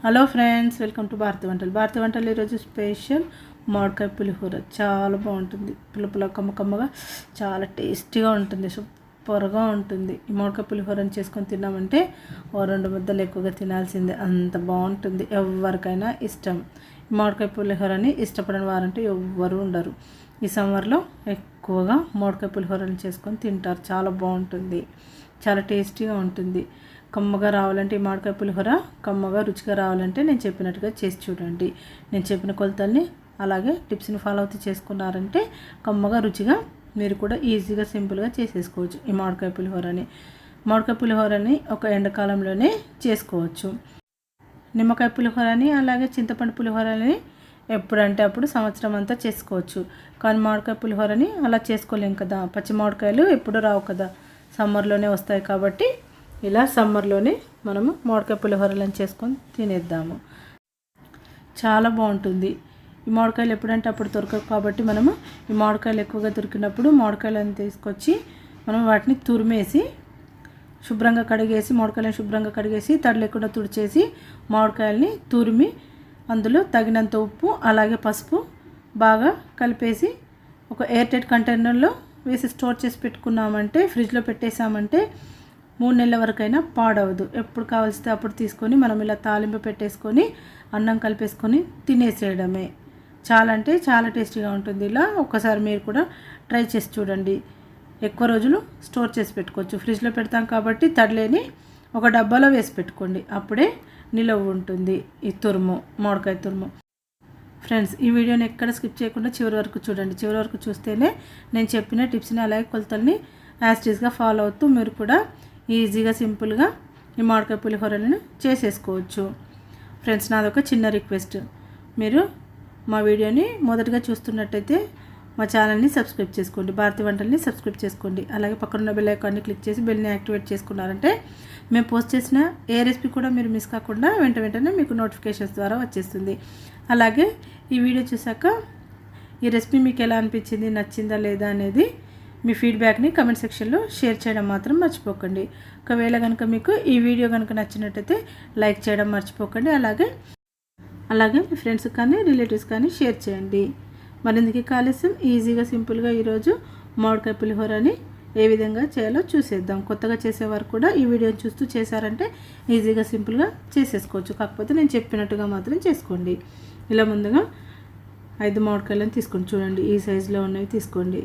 Hello friends, welcome to Bharathi వంటలు. భారతి వంటలు ఈరోజు స్పెషల్ మామిడికాయ పులిహోర. చాలా బాగుంటుంది, పుల్ల కమ్మగా చాలా టేస్టీగా ఉంటుంది, సూపర్గా ఉంటుంది. ఈ మామిడికాయ పులిహోరని చేసుకొని తిన్నామంటే ఓ 2 ముద్దలు ఎక్కువగా తినాల్సిందే, అంత బాగుంటుంది. ఎవరికైనా ఇష్టం. ఈ మామిడికాయ పులిహోరని ఇష్టపడని వారంటే ఎవ్వరు ఉండరు. ఈ సమ్మర్లో ఎక్కువగా మామిడికాయ పులిహోరని చేసుకొని తింటారు. చాలా బాగుంటుంది, చాలా టేస్టీగా ఉంటుంది. కమ్మగా రావాలంటే ఈ మామిడికాయ పులిహోర కమ్మగా రుచిగా రావాలంటే నేను చెప్పినట్టుగా చేసి చూడండి. నేను చెప్పిన కొలతల్ని అలాగే టిప్స్ని ఫాలో అవుతూ చేసుకున్నారంటే కమ్మగా రుచిగా మీరు కూడా ఈజీగా సింపుల్గా చేసేసుకోవచ్చు. ఈ మామిడికాయ పులిహోరని ఒక ఎండాకాలంలోనే చేసుకోవచ్చు. నిమ్మకాయ పులిహోరని అలాగే చింతపండు పులిహోరని ఎప్పుడంటే అప్పుడు సంవత్సరం అంతా చేసుకోవచ్చు. కానీ మామిడికాయ పులిహోరని అలా చేసుకోలేం కదా, పచ్చి మామిడికాయలు ఎప్పుడు రావు కదా, సమ్మర్లోనే వస్తాయి. కాబట్టి ఇలా సమ్మర్లోనే మనము మామిడికాయ పులిహోరలను చేసుకొని తినేద్దాము. చాలా బాగుంటుంది. ఈ మామిడికాయలు ఎప్పుడంటే అప్పుడు దొరకవు కాబట్టి మనము ఈ మామిడికాయలు ఎక్కువగా దొరికినప్పుడు మామిడికాయలను తీసుకొచ్చి మనం వాటిని తురిమేసి శుభ్రంగా కడిగేసి మామిడికాయలను శుభ్రంగా కడిగేసి తడి లేకుండా తుడిచేసి మామిడికాయలని తురిమి అందులో తగినంత ఉప్పు అలాగే పసుపు బాగా కలిపేసి ఒక ఎయిర్ టైట్ కంటైనర్లో వేసి స్టోర్ చేసి పెట్టుకున్నామంటే, ఫ్రిడ్జ్లో పెట్టేసామంటే 3 నెలల వరకైనా పాడవదు. ఎప్పుడు కావాల్సితే అప్పుడు తీసుకొని మనం ఇలా తాలింపు పెట్టేసుకొని అన్నం కలిపేసుకొని తినేసేయడమే. చాలా అంటే చాలా టేస్టీగా ఉంటుంది. ఇలా ఒక్కసారి మీరు కూడా ట్రై చేసి చూడండి. ఎక్కువ రోజులు స్టోర్ చేసి పెట్టుకోవచ్చు. ఫ్రిడ్జ్లో పెడతాం కాబట్టి తడిలేని ఒక డబ్బాలో వేసి పెట్టుకోండి, అప్పుడే నిలవ ఉంటుంది ఈ మామిడికాయ తురుము. ఫ్రెండ్స్, ఈ వీడియోని ఎక్కడ స్కిప్ చేయకుండా చివరి వరకు చూడండి. చివరి వరకు చూస్తేనే నేను చెప్పిన టిప్స్ని అలాగే కొలతల్ని యాస్టీస్గా ఫాలో అవుతూ మీరు కూడా ఈజీగా సింపుల్గా ఈ మామిడికాయ పులిహోరలను చేసేసుకోవచ్చు. ఫ్రెండ్స్, నాదొక చిన్న రిక్వెస్ట్, మీరు మా వీడియోని మొదటగా చూస్తున్నట్టయితే మా ఛానల్ని సబ్స్క్రైబ్ చేసుకోండి, భారతి వంటల్ని సబ్స్క్రైబ్ చేసుకోండి. అలాగే పక్కనున్న బెల్ ఐకాన్ని క్లిక్ చేసి బెల్ని యాక్టివేట్ చేసుకున్నారంటే మేము పోస్ట్ చేసిన ఏ రెసిపీ కూడా మీరు మిస్ కాకుండా వెంటనే మీకు నోటిఫికేషన్స్ ద్వారా వచ్చేస్తుంది. అలాగే ఈ వీడియో చూసాక ఈ రెసిపీ మీకు ఎలా అనిపించింది, నచ్చిందా లేదా అనేది మీ ఫీడ్బ్యాక్ని కమెంట్ సెక్షన్లో షేర్ చేయడం మాత్రం మర్చిపోకండి. ఒకవేళ కనుక మీకు ఈ వీడియో కనుక నచ్చినట్టయితే లైక్ చేయడం మర్చిపోకండి. అలాగే మీ ఫ్రెండ్స్ కానీ రిలేటివ్స్ కానీ షేర్ చేయండి. మరిందుకు ఆలస్యం, ఈజీగా సింపుల్గా ఈరోజు మామిడికాయ పులిహోరని ఏ విధంగా చేయాలో చూసేద్దాం. కొత్తగా చేసేవారు కూడా ఈ వీడియోని చూస్తూ చేశారంటే ఈజీగా సింపుల్గా చేసేసుకోవచ్చు. కాకపోతే నేను చెప్పినట్టుగా మాత్రం చేసుకోండి. ఇలా ముందుగా 5 మామిడికాయలను తీసుకోండి. చూడండి, ఈ సైజులో ఉన్నవి తీసుకోండి.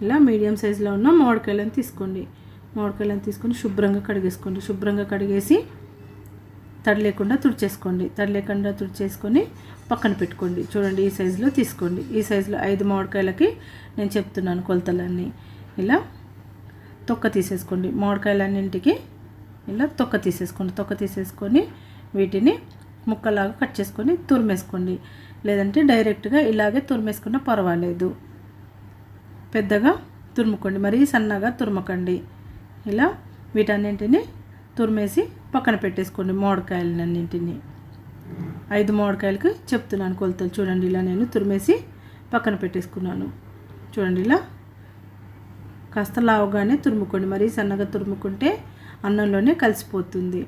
ఇలా మీడియం సైజులో ఉన్న మామిడికాయలను తీసుకోండి. మామిడికాయలను తీసుకొని శుభ్రంగా కడిగేసుకోండి. శుభ్రంగా కడిగేసి తడి లేకుండా తుడిచేసుకొని పక్కన పెట్టుకోండి. చూడండి, ఈ సైజులో తీసుకోండి. ఈ సైజులో 5 మామిడికాయలకి నేను చెప్తున్నాను కొలతలన్నీ. ఇలా తొక్క తీసేసుకోండి. మామిడికాయలన్నింటికి ఇలా తొక్క తీసేసుకొని వీటిని ముక్కలాగా కట్ చేసుకొని తురిమేసుకోండి. లేదంటే డైరెక్ట్గా ఇలాగే తురిమేసుకున్నా పర్వాలేదు. పెద్దగా తురుముకోండి, మరీ సన్నగా తురమకండి. ఇలా వీటన్నింటినీ తురిమేసి పక్కన పెట్టేసుకోండి. మామిడికాయలన్నింటినీ 5 మామిడికాయలకి చెప్తున్నాను కొలతలు. చూడండి, ఇలా నేను తురిమేసి పక్కన పెట్టేసుకున్నాను. చూడండి, ఇలా కాస్త లావుగానే తురుముకోండి, మరీ సన్నగా తురుముకుంటే అన్నంలోనే కలిసిపోతుంది.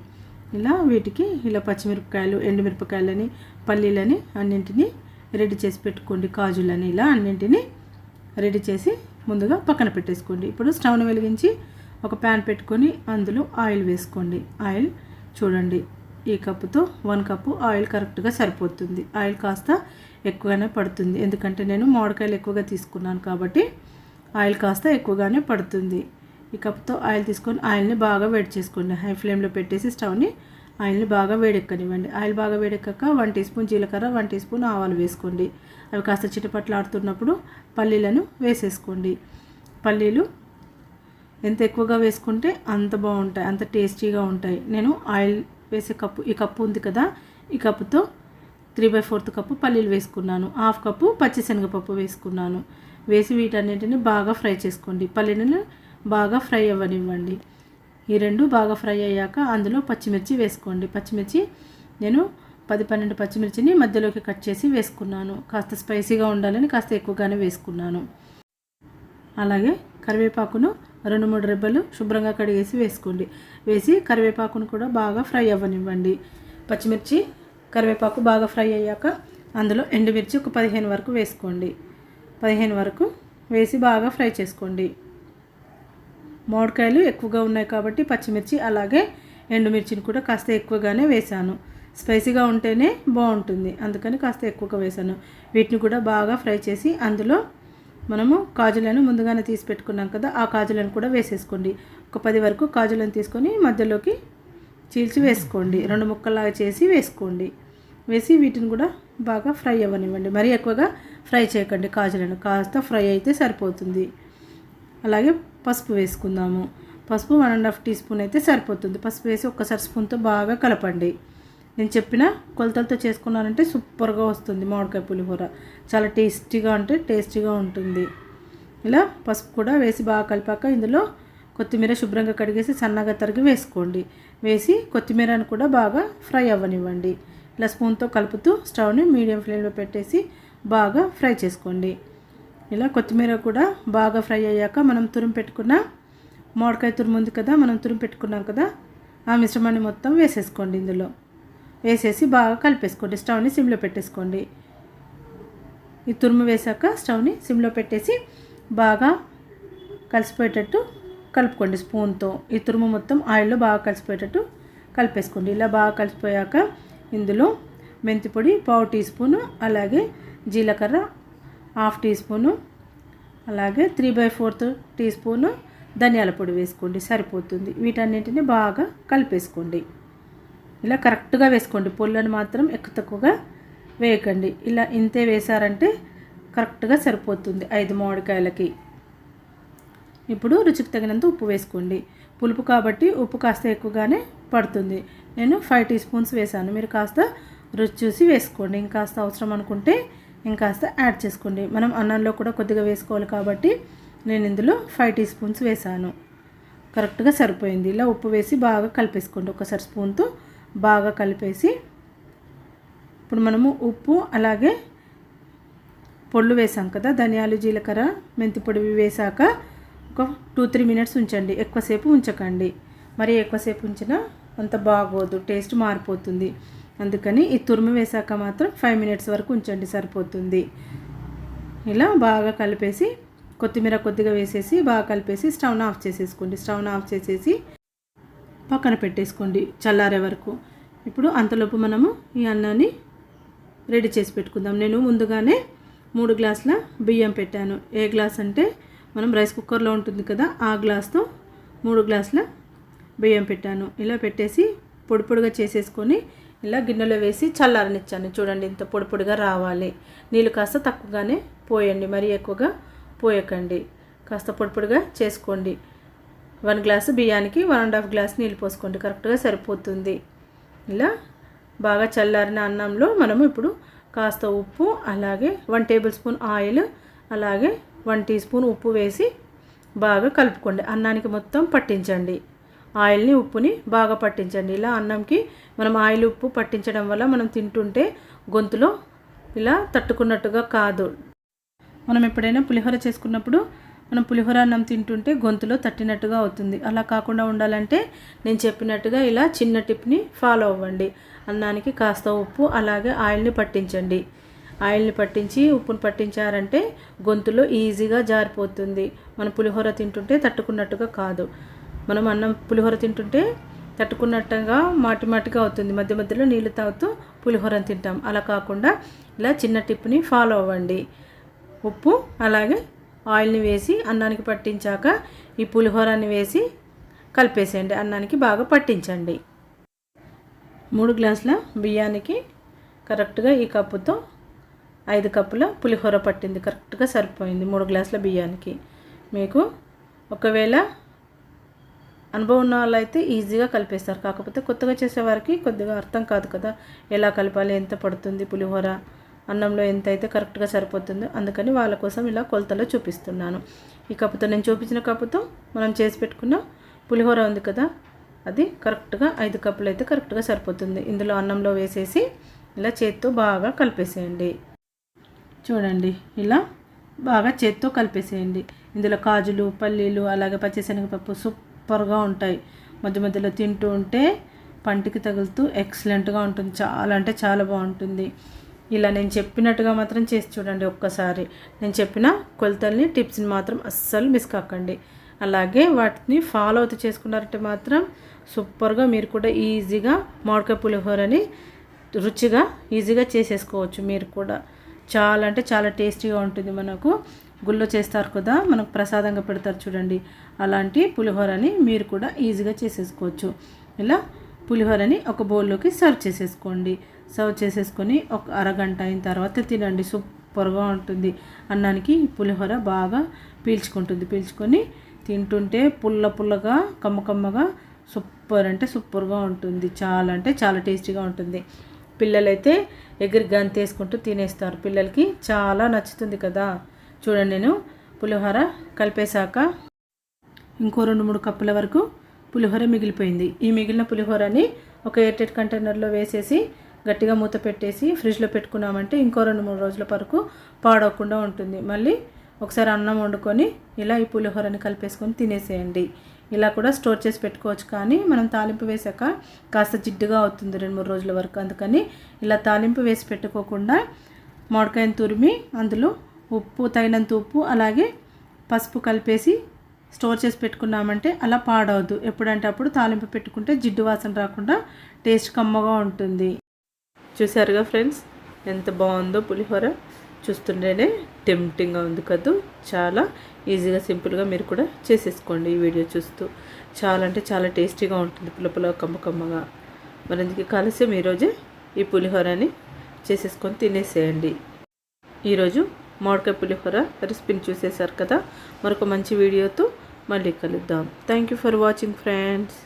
ఇలా వీటికి ఇలా పచ్చిమిరపకాయలు, ఎండుమిరపకాయలని, పల్లీలని అన్నింటినీ రెడీ చేసి పెట్టుకోండి. కాజులని ఇలా అన్నింటినీ రెడీ చేసి ముందుగా పక్కన పెట్టేసుకోండి. ఇప్పుడు స్టవ్ని వెలిగించి ఒక ప్యాన్ పెట్టుకొని అందులో ఆయిల్ వేసుకోండి. ఆయిల్ చూడండి, ఈ కప్పుతో 1 కప్పు ఆయిల్ కరెక్ట్గా సరిపోతుంది. ఆయిల్ కాస్త ఎక్కువగానే పడుతుంది, ఎందుకంటే నేను మామిడికాయలు ఎక్కువగా తీసుకున్నాను కాబట్టి ఆయిల్ కాస్త ఎక్కువగానే పడుతుంది. ఈ కప్పుతో ఆయిల్ తీసుకొని ఆయిల్ని బాగా వేడి చేసుకోండి. హై ఫ్లేమ్లో పెట్టేసి స్టవ్ని ఆయిల్ని బాగా వేడెక్కనివ్వండి. ఆయిల్ బాగా వేడెక్కాక 1 టీ స్పూన్ జీలకర్ర, 1 టీ స్పూన్ ఆవాలు వేసుకోండి. అవి కాస్త చిటపట్లాడుతున్నప్పుడు పల్లీలను వేసేసుకోండి. పల్లీలు ఎంత ఎక్కువగా వేసుకుంటే అంత బాగుంటాయి, అంత టేస్టీగా ఉంటాయి. నేను ఆయిల్ వేసే కప్పు, ఈ కప్పు ఉంది కదా, ఈ కప్పుతో 3/4 కప్పు పల్లీలు వేసుకున్నాను. 1/2 కప్పు పచ్చిశనగపప్పు వేసుకున్నాను. వేసి వీటన్నిటిని బాగా ఫ్రై చేసుకోండి. పల్లీలను బాగా ఫ్రై అవ్వనివ్వండి. ఈ 2 బాగా ఫ్రై అయ్యాక అందులో పచ్చిమిర్చి వేసుకోండి. పచ్చిమిర్చి నేను 10-12 పచ్చిమిర్చిని మధ్యలోకి కట్ చేసి వేసుకున్నాను. కాస్త స్పైసీగా ఉండాలని కాస్త ఎక్కువగానే వేసుకున్నాను. అలాగే కరివేపాకును 2-3 రెబ్బలు శుభ్రంగా కడిగేసి వేసుకోండి. వేసి కరివేపాకును కూడా బాగా ఫ్రై అవ్వనివ్వండి. పచ్చిమిర్చి కరివేపాకు బాగా ఫ్రై అయ్యాక అందులో ఎండుమిర్చి ఒక 15 వరకు వేసుకోండి. 15 వరకు వేసి బాగా ఫ్రై చేసుకోండి. మామిడికాయలు ఎక్కువగా ఉన్నాయి కాబట్టి పచ్చిమిర్చి అలాగే ఎండుమిర్చిని కూడా కాస్త ఎక్కువగానే వేసాను. స్పైసీగా ఉంటేనే బాగుంటుంది, అందుకని కాస్త ఎక్కువగా వేసాను. వీటిని కూడా బాగా ఫ్రై చేసి అందులో మనము కాజులను ముందుగానే తీసి పెట్టుకున్నాం కదా, ఆ కాజులను కూడా వేసేసుకోండి. ఒక 10 వరకు కాజులను తీసుకొని మధ్యలోకి చీల్చి వేసుకోండి. 2 ముక్కల్లాగా చేసి వేసుకోండి. వేసి వీటిని కూడా బాగా ఫ్రై అవ్వనివ్వండి. మరీ ఎక్కువగా ఫ్రై చేయకండి, కాజులను కాస్త ఫ్రై అయితే సరిపోతుంది. అలాగే పసుపు వేసుకుందాము. పసుపు 1.5 టీ స్పూన్ అయితే సరిపోతుంది. పసుపు వేసి ఒక్కసారి స్పూన్తో బాగా కలపండి. నేను చెప్పిన కొలతలతో చేసుకున్నానంటే సూపర్గా వస్తుంది మామిడికాయ పులిహోర. చాలా టేస్టీగా ఉంటుంది. ఇలా పసుపు కూడా వేసి బాగా కలిపాక ఇందులో కొత్తిమీర శుభ్రంగా కడిగేసి సన్నగా తరిగి వేసుకోండి. వేసి కొత్తిమీరను కూడా బాగా ఫ్రై అవ్వనివ్వండి. ఇలా స్పూన్తో కలుపుతూ స్టవ్ని మీడియం ఫ్లేమ్లో పెట్టేసి బాగా ఫ్రై చేసుకోండి. ఇలా కొత్తిమీర కూడా బాగా ఫ్రై అయ్యాక మనం తురుము పెట్టుకున్న మామిడికాయ తురుము ఉంది కదా, మనం తురుము పెట్టుకున్నాం కదా, ఆ మిశ్రమాన్ని మొత్తం వేసేసుకోండి. ఇందులో వేసేసి బాగా కలిపేసుకోండి. స్టవ్ని సిమ్లో పెట్టేసుకోండి. ఈ తురుము వేసాక స్టవ్ని సిమ్లో పెట్టేసి బాగా కలిసిపోయేటట్టు కలుపుకోండి స్పూన్తో. ఈ తురుము మొత్తం ఆయిల్లో బాగా కలిసిపోయేటట్టు కలిపేసుకోండి. ఇలా బాగా కలిసిపోయాక ఇందులో మెంతి పొడి 1/4 టీ స్పూను, అలాగే జీలకర్ర 1/2 టీ స్పూను, అలాగే 3/4 టీ స్పూను ధనియాల పొడి వేసుకోండి, సరిపోతుంది. వీటన్నింటిని బాగా కలిపేసుకోండి. ఇలా కరెక్ట్గా వేసుకోండి. పొల్లను మాత్రం ఎక్కువ తక్కువగా వేయకండి. ఇలా ఇంతే వేసారంటే కరెక్ట్గా సరిపోతుంది 5 మామిడికాయలకి. ఇప్పుడు రుచికి తగినంత ఉప్పు వేసుకోండి. పులుపు కాబట్టి ఉప్పు కాస్త ఎక్కువగానే పడుతుంది. నేను 5 టీ స్పూన్స్ వేసాను. మీరు కాస్త రుచి చూసి వేసుకోండి. ఇంకాస్త అవసరం అనుకుంటే ఇంకాస్త యాడ్ చేసుకోండి. మనం అన్నంలో కూడా కొద్దిగా వేసుకోవాలి కాబట్టి నేను ఇందులో 5 టీ స్పూన్స్ వేసాను. కరెక్ట్గా సరిపోయింది. ఇలా ఉప్పు వేసి బాగా కలిపేసుకోండి. ఒకసారి స్పూన్తో బాగా కలిపేసి ఇప్పుడు మనము ఉప్పు అలాగే పొళ్ళు వేసాం కదా, ధనియాలు జీలకర్ర మెంతి పొడి వేసాక ఒక 2-3 మినిట్స్ ఉంచండి. ఎక్కువసేపు ఉంచకండి. మరి ఎక్కువసేపు ఉంచినా అంత బాగోదు, టేస్ట్ మారిపోతుంది. అందుకని ఈ తురుము వేసాక మాత్రం 5 మినిట్స్ వరకు ఉంచండి, సరిపోతుంది. ఇలా బాగా కలిపేసి కొత్తిమీర కొద్దిగా వేసేసి బాగా కలిపేసి స్టవ్ని ఆఫ్ చేసేసుకోండి. స్టవ్ని ఆఫ్ చేసేసి పక్కన పెట్టేసుకోండి చల్లారే వరకు. ఇప్పుడు అంతలోపు మనము ఈ అన్నాన్ని రెడీ చేసి పెట్టుకుందాం. నేను ముందుగానే 3 గ్లాసుల బియ్యం పెట్టాను. ఏ గ్లాస్ అంటే మనం రైస్ కుక్కర్లో ఉంటుంది కదా, ఆ గ్లాస్తో 3 గ్లాసుల బియ్యం పెట్టాను. ఇలా పెట్టేసి పొడి పొడిగా చేసేసుకొని ఇలా గిన్నెలో వేసి చల్లారనిచ్చాను. చూడండి, ఇంత పొడి పొడిగా రావాలి. నీళ్ళు కాస్త తక్కువగానే పోయండి, మరీ ఎక్కువగా పోయకండి. కాస్త పొడి పొడిగా చేసుకోండి. 1 గ్లాసు బియ్యానికి 1.5 గ్లాస్ నీళ్ళు పోసుకోండి, కరెక్ట్గా సరిపోతుంది. ఇలా బాగా చల్లారిన అన్నంలో మనము ఇప్పుడు కాస్త ఉప్పు, అలాగే 1 టేబుల్ స్పూన్ ఆయిల్, అలాగే 1 టీ స్పూన్ ఉప్పు వేసి బాగా కలుపుకోండి. అన్నానికి మొత్తం పట్టించండి. ఆయిల్ని ఉప్పుని బాగా పట్టించండి. ఇలా అన్నంకి మనం ఆయిల్ ఉప్పు పట్టించడం వల్ల మనం తింటుంటే గొంతులో ఇలా తట్టుకున్నట్టుగా కాదు. మనం ఎప్పుడైనా పులిహోర చేసుకున్నప్పుడు మనం పులిహోర అన్నం తింటుంటే గొంతులో తట్టినట్టుగా అవుతుంది. అలా కాకుండా ఉండాలంటే నేను చెప్పినట్టుగా ఇలా చిన్న టిప్ని ఫాలో అవ్వండి. అన్నానికి కాస్త ఉప్పు అలాగే ఆయిల్ని పట్టించండి. ఆయిల్ని పట్టించి ఉప్పుని పట్టించారంటే గొంతులో ఈజీగా జారిపోతుంది. మనం పులిహోర తింటుంటే తట్టుకున్నట్టుగా కాదు. మనం అన్నం పులిహోర తింటుంటే తట్టుకున్నట్టుగా మాటిగా అవుతుంది. మధ్య మధ్యలో నీళ్ళు తాగుతూ పులిహోరని తింటాం. అలా కాకుండా ఇలా చిన్న టిప్ని ఫాలో అవ్వండి. ఉప్పు అలాగే ఆయిల్ని వేసి అన్నానికి పట్టించాక ఈ పులిహోరాన్ని వేసి కలిపేసేయండి. అన్నానికి బాగా పట్టించండి. 3 గ్లాసుల బియ్యానికి కరెక్ట్గా ఈ కప్పుతో 5 కప్పుల పులిహోర పట్టింది. కరెక్ట్గా సరిపోయింది 3 గ్లాసుల బియ్యానికి. మీకు ఒకవేళ అనుభవం ఉన్న వాళ్ళైతే ఈజీగా కలిపేస్తారు. కాకపోతే కొత్తగా చేసేవారికి కొద్దిగా అర్థం కాదు కదా, ఎలా కలపాలి, ఎంత పడుతుంది పులిహోర, అన్నంలో ఎంత అయితే కరెక్ట్గా సరిపోతుందో. అందుకని వాళ్ళ కోసం ఇలా కొలతలో చూపిస్తున్నాను. ఈ కప్పుతో, నేను చూపించిన కప్పుతో మనం చేసి పెట్టుకున్న పులిహోర ఉంది కదా, అది కరెక్ట్గా 5 కప్పులు అయితే కరెక్ట్గా సరిపోతుంది. ఇందులో అన్నంలో వేసేసి ఇలా చేత్తో బాగా కలిపేసేయండి. చూడండి, ఇలా బాగా చేత్తో కలిపేసేయండి. ఇందులో కాజులు, పల్లీలు, అలాగే పచ్చిశనగపప్పు సూపర్గా ఉంటాయి. మధ్య మధ్యలో తింటూ ఉంటే పంటికి తగులుతూ ఎక్సలెంట్గా ఉంటుంది. చాలా అంటే చాలా బాగుంటుంది. ఇలా నేను చెప్పినట్టుగా మాత్రం చేసి చూడండి ఒక్కసారి. నేను చెప్పిన కొలతల్ని టిప్స్ని మాత్రం అస్సలు మిస్ కాకండి. అలాగే వాటిని ఫాలో అవుతూ చేసుకున్నారంటే మాత్రం సూపర్గా మీరు కూడా ఈజీగా మామిడికాయ పులిహోరని రుచిగా ఈజీగా చేసేసుకోవచ్చు. మీరు కూడా చాలా అంటే చాలా టేస్టీగా ఉంటుంది. మనకు గుళ్ళో చేస్తారు కదా, మనకు ప్రసాదంగా పెడతారు చూడండి, అలాంటి పులిహోరని మీరు కూడా ఈజీగా చేసేసుకోవచ్చు. ఇలా పులిహోరని ఒక బౌల్లోకి సర్వ్ చేసేసుకోండి. సర్వ్ చేసేసుకొని ఒక అరగంట అయిన తర్వాత తినండి. సూపర్గా ఉంటుంది. అన్నానికి పులిహోర బాగా పీల్చుకొని తింటుంటే పుల్ల పుల్లగా కమ్మగా సూపర్ అంటే సూపర్గా ఉంటుంది. చాలా అంటే చాలా టేస్టీగా ఉంటుంది. పిల్లలైతే ఎగిరి గంతేసుకుంటూ తినేస్తారు. పిల్లలకి చాలా నచ్చుతుంది కదా. చూడండి, నేను పులిహోర కలిపేశాక ఇంకో 2-3 కప్పుల వరకు పులిహోర మిగిలిపోయింది. ఈ మిగిలిన పులిహోరని ఒక ఎయిర్టైట్ కంటైనర్లో వేసేసి గట్టిగా మూత పెట్టేసి ఫ్రిడ్జ్లో పెట్టుకున్నామంటే ఇంకో 2-3 రోజుల వరకు పాడవకుండా ఉంటుంది. మళ్ళీ ఒకసారి అన్నం వండుకొని ఇలా ఈ పులిహోరని కలిపేసుకొని తినేసేయండి. ఇలా కూడా స్టోర్ చేసి పెట్టుకోవచ్చు, కానీ మనం తాలింపు వేసాక కాస్త జిడ్డుగా అవుతుంది 2-3 రోజుల వరకు. అందుకని ఇలా తాలింపు వేసి పెట్టుకోకుండా మామిడికాయను తురిమి అందులో ఉప్పు, తగినంత ఉప్పు, అలాగే పసుపు కలిపేసి స్టోర్ చేసి పెట్టుకున్నామంటే అలా పాడవద్దు. ఎప్పుడంటే అప్పుడు తాలింపు పెట్టుకుంటే జిడ్డు వాసన రాకుండా టేస్ట్ కమ్మగా ఉంటుంది. చూసారుగా ఫ్రెండ్స్, ఎంత బాగుందో పులిహోర. చూస్తుంటేనే టెంప్టింగ్గా ఉంది కదా. చాలా ఈజీగా సింపుల్గా మీరు కూడా చేసేసుకోండి. ఈ వీడియో చూస్తూ చాలా అంటే చాలా టేస్టీగా ఉంటుంది. పుల్ల కమ్మగా. మరి ఎందుకు కాలుష్యం ఈరోజే ఈ పులిహోరని చేసేసుకొని తినేసేయండి. ఈరోజు మామిడికాయ పులిహోర రెసిపీని చూసేశారు కదా. మరొక మంచి వీడియోతో మళ్ళీ కలుద్దాం. Thank you for watching friends.